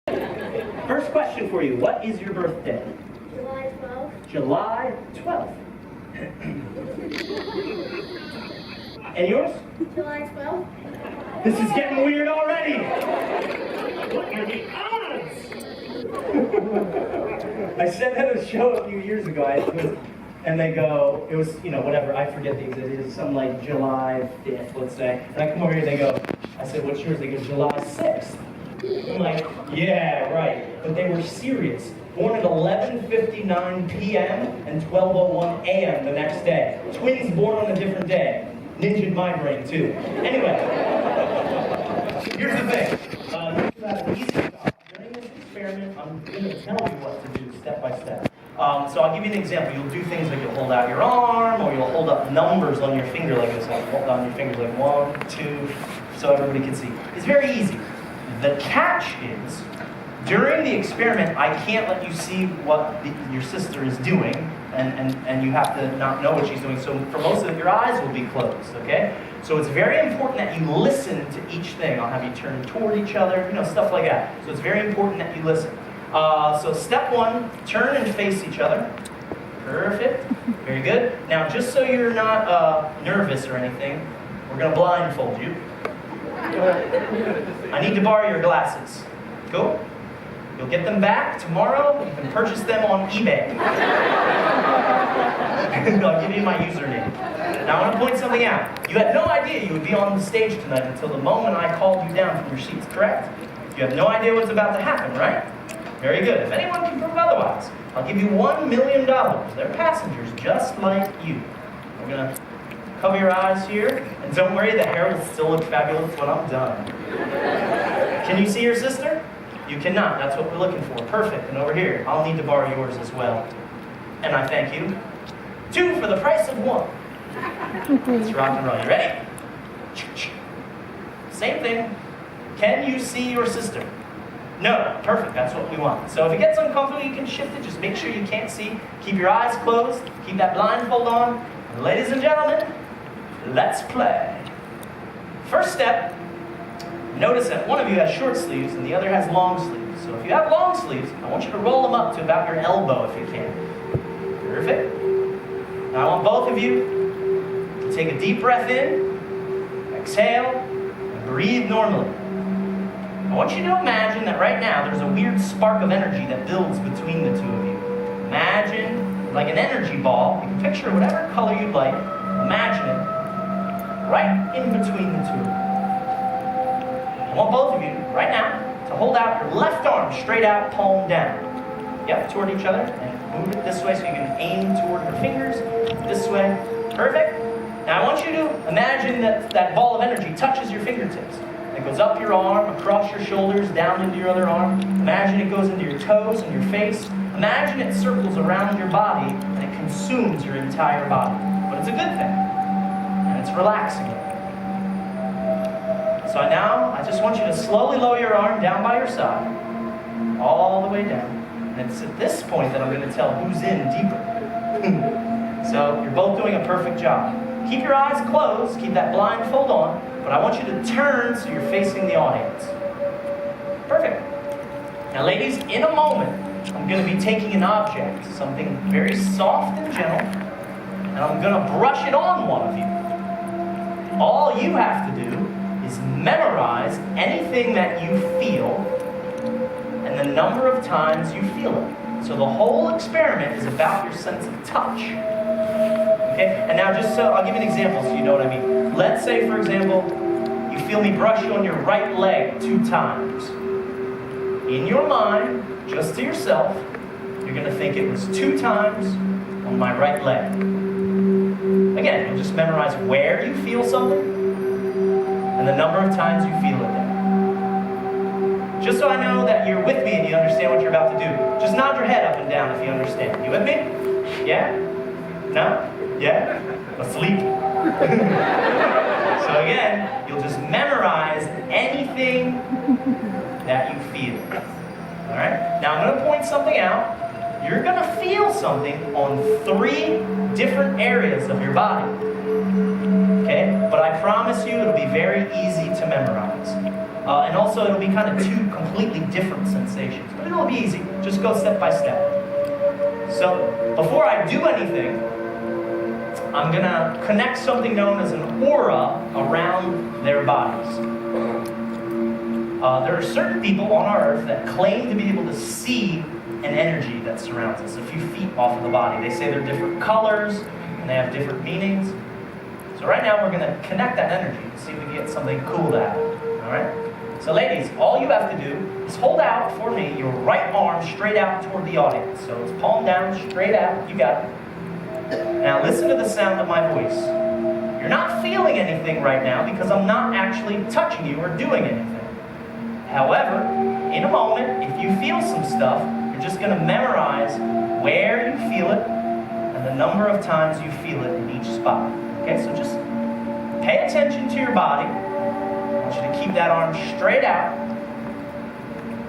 First question for you. What is your birthday? July 12th. July 12th. And yours? July 12th. This is getting weird already. What are the odds? I said that at a show a few years ago, and they go, it was, whatever, I forget the exact, it was something like July 5th, let's say. And I come over here and they go, I said, what's yours? They go, July 6th. I'm like, yeah, right. But they were serious. Born at 11:59 p.m. and 12:01 a.m. the next day. Twins born on a different day. Ninja'd my brain, too. Anyway, here's the thing. You have an easy job. During this experiment, I'm going to tell you what to do step by step. So I'll give you an example. You'll do things like you'll hold out your arm, or you'll hold up numbers on your finger like this. Like hold down your fingers like 1, 2, so everybody can see. It's very easy. The catch is, during the experiment, I can't let you see what your sister is doing, and you have to not know what she's doing. So for most of it, your eyes will be closed, okay? So it's very important that you listen to each thing. I'll have you turn toward each other, stuff like that. So it's very important that you listen. So step 1, turn and face each other. Perfect. Very good. Now, just so you're not nervous or anything, we're going to blindfold you. I need to borrow your glasses. Cool? You'll get them back tomorrow. You can purchase them on eBay. I'll give you my username. Now I want to point something out. You had no idea you would be on the stage tonight until the moment I called you down from your seats, correct? You have no idea what's about to happen, right? Very good. If anyone can prove otherwise, I'll give you $1 million. They're passengers just like you. We're going to cover your eyes here. And don't worry, the hair will still look fabulous when I'm done. Can you see your sister? You cannot. That's what we're looking for. Perfect. And over here, I'll need to borrow yours as well. And I thank you. 2 for the price of 1. Let's rock and roll. You ready? Same thing. Can you see your sister? No. Perfect. That's what we want. So if it gets uncomfortable, you can shift it. Just make sure you can't see. Keep your eyes closed. Keep that blindfold on. And ladies and gentlemen, let's play. First step. Notice that one of you has short sleeves and the other has long sleeves. So if you have long sleeves, I want you to roll them up to about your elbow if you can. Perfect. Now I want both of you to take a deep breath in, exhale, and breathe normally. I want you to imagine that right now there's a weird spark of energy that builds between the two of you. Imagine like an energy ball. You can picture whatever color you'd like. Imagine it right in between the two of you. I want both of you, right now, to hold out your left arm straight out, palm down. Yep, toward each other, and move it this way so you can aim toward your fingers. This way. Perfect. Now I want you to imagine that that ball of energy touches your fingertips. It goes up your arm, across your shoulders, down into your other arm. Imagine it goes into your toes and your face. Imagine it circles around your body, and it consumes your entire body. But it's a good thing. And it's relaxing. So now, I just want you to slowly lower your arm down by your side, all the way down. And it's at this point that I'm going to tell who's in deeper. So you're both doing a perfect job. Keep your eyes closed, keep that blindfold on, but I want you to turn so you're facing the audience. Perfect. Now ladies, in a moment, I'm going to be taking an object, something very soft and gentle, and I'm going to brush it on one of you. All you have to do is memorize anything that you feel and the number of times you feel it. So the whole experiment is about your sense of touch. Okay? And now just so, I'll give you an example so you know what I mean. Let's say, for example, you feel me brush you on your right leg 2 times. In your mind, just to yourself, you're going to think it was 2 times on my right leg. Again, you'll just memorize where you feel something and the number of times you feel it there. Just so I know that you're with me and you understand what you're about to do. Just nod your head up and down if you understand. You with me? Yeah? No? Yeah? Asleep? So again, you'll just memorize anything that you feel. Alright? Now I'm going to point something out. You're going to feel something on 3 different areas of your body. Okay? But I promise you it'll be very easy to memorize. And also, it'll be kind of two completely different sensations. But it'll be easy. Just go step by step. So, before I do anything, I'm going to connect something known as an aura around their bodies. There are certain people on our earth that claim to be able to see an energy that surrounds us a few feet off of the body. They say they're different colors and they have different meanings. So right now we're going to connect that energy and see if we can get something cool to happen. Alright? So ladies, all you have to do is hold out for me your right arm straight out toward the audience. So it's palm down, straight out. You got it. Now listen to the sound of my voice. You're not feeling anything right now because I'm not actually touching you or doing anything. However, in a moment, if you feel some stuff, you're just going to memorize where you feel it and the number of times you feel it in each spot. Okay, so just pay attention to your body. I want you to keep that arm straight out.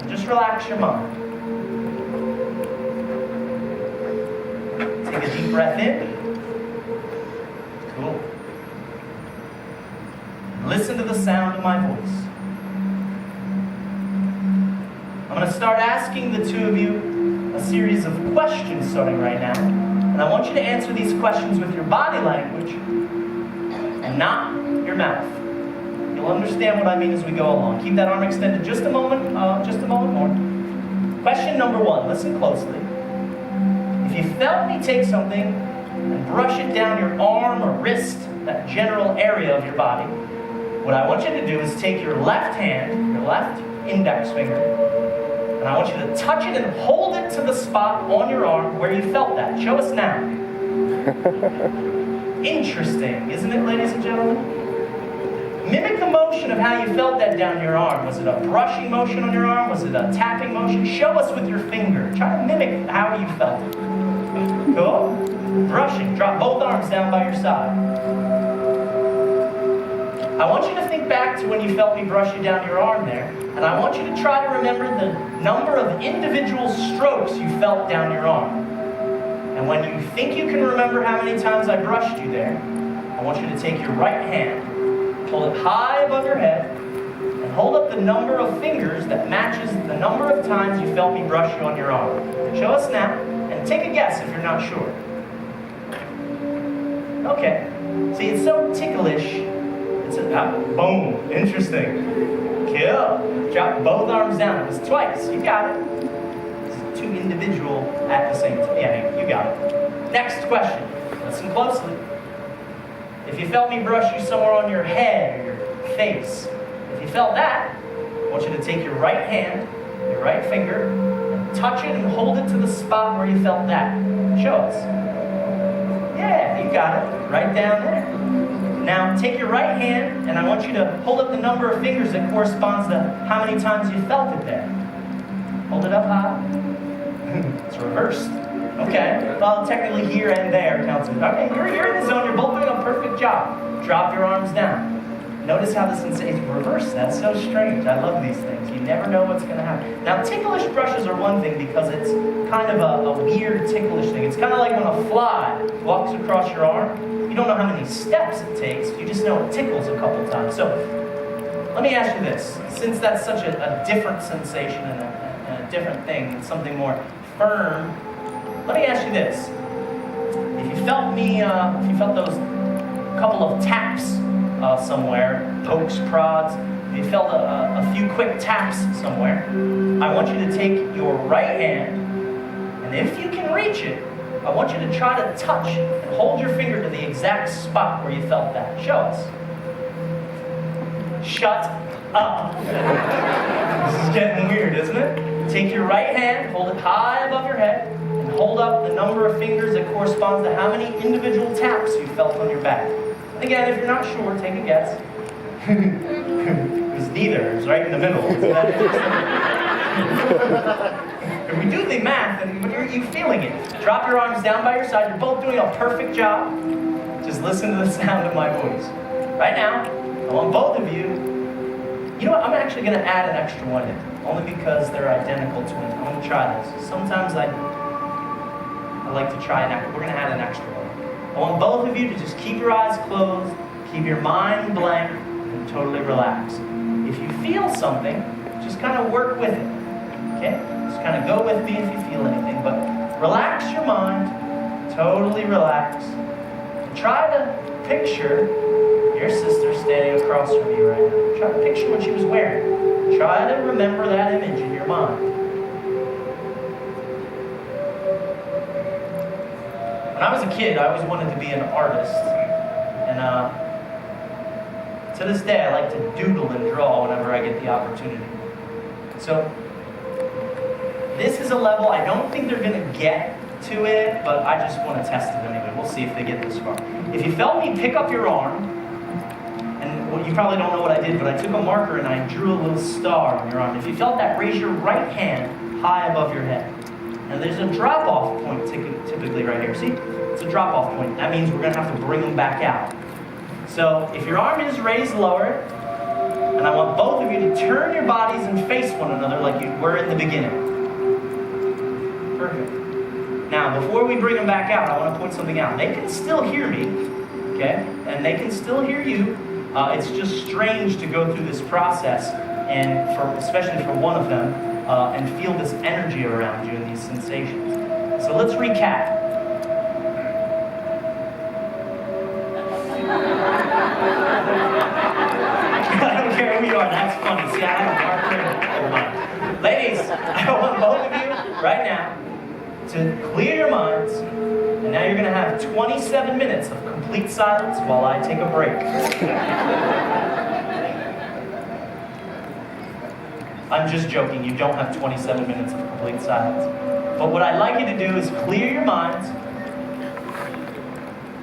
And just relax your mind. Take a deep breath in. Cool. Listen to the sound of my voice. I'm going to start asking the two of you a series of questions starting right now. And I want you to answer these questions with your body language and not your mouth. You'll understand what I mean as we go along. Keep that arm extended just a moment more. Question number 1, listen closely. If you felt me take something and brush it down your arm or wrist, that general area of your body, what I want you to do is take your left hand, your left index finger, and I want you to touch it and hold it to the spot on your arm where you felt that. Show us now. Interesting, isn't it, ladies and gentlemen? Mimic the motion of how you felt that down your arm. Was it a brushing motion on your arm? Was it a tapping motion? Show us with your finger. Try to mimic how you felt it. Cool? Brushing. Drop both arms down by your side. I want you to think back to when you felt me brush you down your arm there, and I want you to try to remember the number of individual strokes you felt down your arm. And when you think you can remember how many times I brushed you there, I want you to take your right hand, hold it high above your head, and hold up the number of fingers that matches the number of times you felt me brush you on your arm. Show us now, and take a guess if you're not sure. Okay. See, it's so ticklish. It's a boom. Interesting. Kill. Drop both arms down. It was twice. You got it. It's two individual at the same time. Yeah, you got it. Next question. Listen closely. If you felt me brush you somewhere on your head or your face, if you felt that, I want you to take your right hand, your right finger, and touch it and hold it to the spot where you felt that. Show us. Yeah, you got it. Right down there. Now, take your right hand, and I want you to hold up the number of fingers that corresponds to how many times you felt it there. Hold it up high. It's reversed. Okay. Well, technically here and there counts as... Okay, you're in the zone. You're both doing a perfect job. Drop your arms down. Notice how the sensation is reversed. That's so strange. I love these things. You never know what's going to happen. Now, ticklish brushes are one thing because it's kind of a weird ticklish thing. It's kind of like when a fly walks across your arm. You don't know how many steps it takes. You just know it tickles a couple times. So, let me ask you this. Since that's such a different sensation and a different thing, and something more firm, let me ask you this. If you felt those couple of taps somewhere, pokes, prods, if you felt a few quick taps somewhere, I want you to take your right hand, and if you can reach it, I want you to try to touch and hold your finger to the exact spot where you felt that. Show us. Shut up. This is getting weird, isn't it? Take your right hand, hold it high above your head, and hold up the number of fingers that corresponds to how many individual taps you felt on your back. Again, if you're not sure, take a guess. It was neither. It was right in the middle. If we do the math, and you're feeling it, drop your arms down by your side. You're both doing a perfect job. Just listen to the sound of my voice. Right now, I want both of you. You know what? I'm actually going to add an extra one in, only because they're identical twins. I'm going to try this. Sometimes I like to try we're going to add an extra one. I want both of you to just keep your eyes closed, keep your mind blank, and totally relaxed. If you feel something, just kind of work with it. Okay? Just kind of go with me if you feel anything. But relax your mind. Totally relax. Try to picture your sister standing across from you right now. Try to picture what she was wearing. Try to remember that image in your mind. When I was a kid, I always wanted to be an artist. And to this day, I like to doodle and draw whenever I get the opportunity. So, this is a level I don't think they're going to get to it, but I just want to test it anyway. We'll see if they get this far. If you felt me pick up your arm, and well, you probably don't know what I did, but I took a marker and I drew a little star on your arm. If you felt that, raise your right hand high above your head. And there's a drop-off point typically right here. See? It's a drop-off point. That means we're going to have to bring them back out. So if your arm is raised lower, and I want both of you to turn your bodies and face one another like you were in the beginning. Perfect. Now, before we bring them back out, I want to point something out. They can still hear me, okay? And they can still hear you. It's just strange to go through this process, and especially for one of them, and feel this energy around you and these sensations. So let's recap. I don't care who you are, that's funny. See, I have a marker. Ladies, I want both of you right now to clear your minds, and now you're going to have 27 minutes of complete silence while I take a break. I'm just joking, you don't have 27 minutes of complete silence. But what I'd like you to do is clear your minds.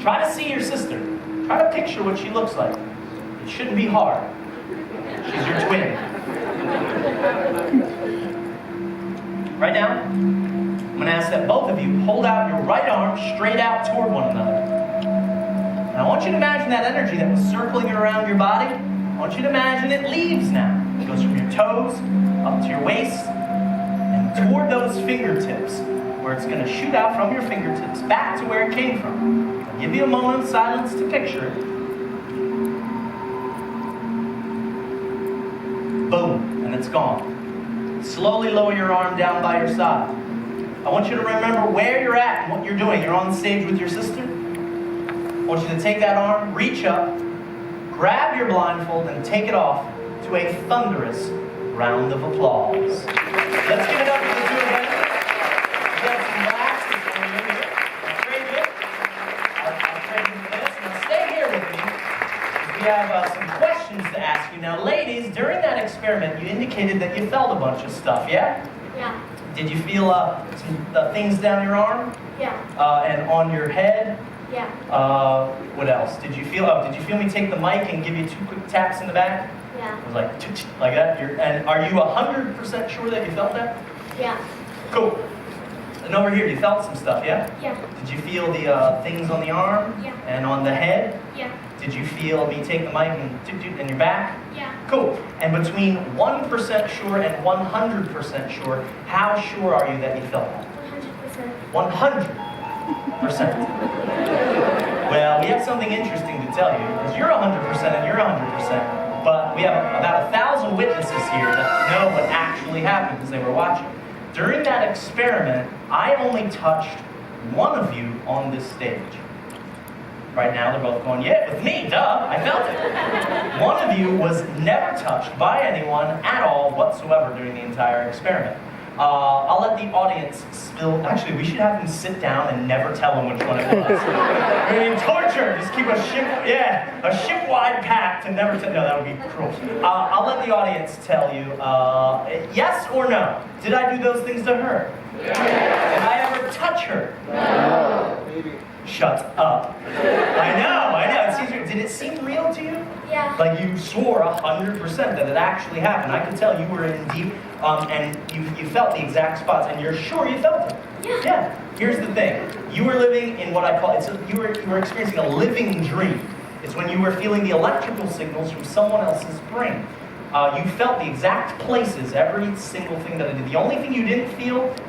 Try to see your sister. Try to picture what she looks like. It shouldn't be hard. She's your twin. Right now, I'm going to ask that both of you hold out your right arm straight out toward one another. And I want you to imagine that energy that was circling around your body. I want you to imagine it leaves now. It goes from your toes up to your waist and toward those fingertips, where it's going to shoot out from your fingertips back to where it came from. I'll give you a moment of silence to picture it. Boom, and it's gone. Slowly lower your arm down by your side. I want you to remember where you're at and what you're doing. You're on stage with your sister. I want you to take that arm, reach up, grab your blindfold, and take it off to a thunderous round of applause. Let's give it up for the two of them. You got some laughs before you here. That's very good. I'll trade you for this. Now stay here with me. We have some questions to ask you. Now, ladies, during that experiment, you indicated that you felt a bunch of stuff, yeah? Yeah. Did you feel some things down your arm? Yeah. And on your head? Yeah. What else? Did you feel me take the mic and give you 2 quick taps in the back? Yeah. It was like that? And are you 100% sure that you felt that? Yeah. Cool. And over here, you felt some stuff, yeah? Yeah. Did you feel the things on the arm? Yeah. And on the head? Yeah. Did you feel me take the mic and in your back? Yeah. Cool. And between 1% sure and 100% sure, how sure are you that you felt that? 100%. 100%. Well, we have something interesting to tell you, because you're 100% and you're 100%, but we have about 1,000 witnesses here that know what actually happened because they were watching. During that experiment, I only touched one of you on this stage. Right now, they're both going, yeah, with me, duh, I felt it. One of you was never touched by anyone at all whatsoever during the entire experiment. I'll let the audience spill. Actually, we should have them sit down and never tell them which one it was. I mean, torture. Just keep a ship-wide pact and never tell. No, that would be cruel. I'll let the audience tell you. Yes or no? Did I do those things to her? Yeah. Did I ever touch her? No. Maybe. Shut up. I know. Did it seem real to you? Yeah. Like you swore 100% that it actually happened. I could tell you were in deep, and you felt the exact spots, and you're sure you felt it. Yeah. Yeah. Here's the thing. You were living in what I call, you were experiencing a living dream. It's when you were feeling the electrical signals from someone else's brain. You felt the exact places, every single thing that I did. The only thing you didn't feel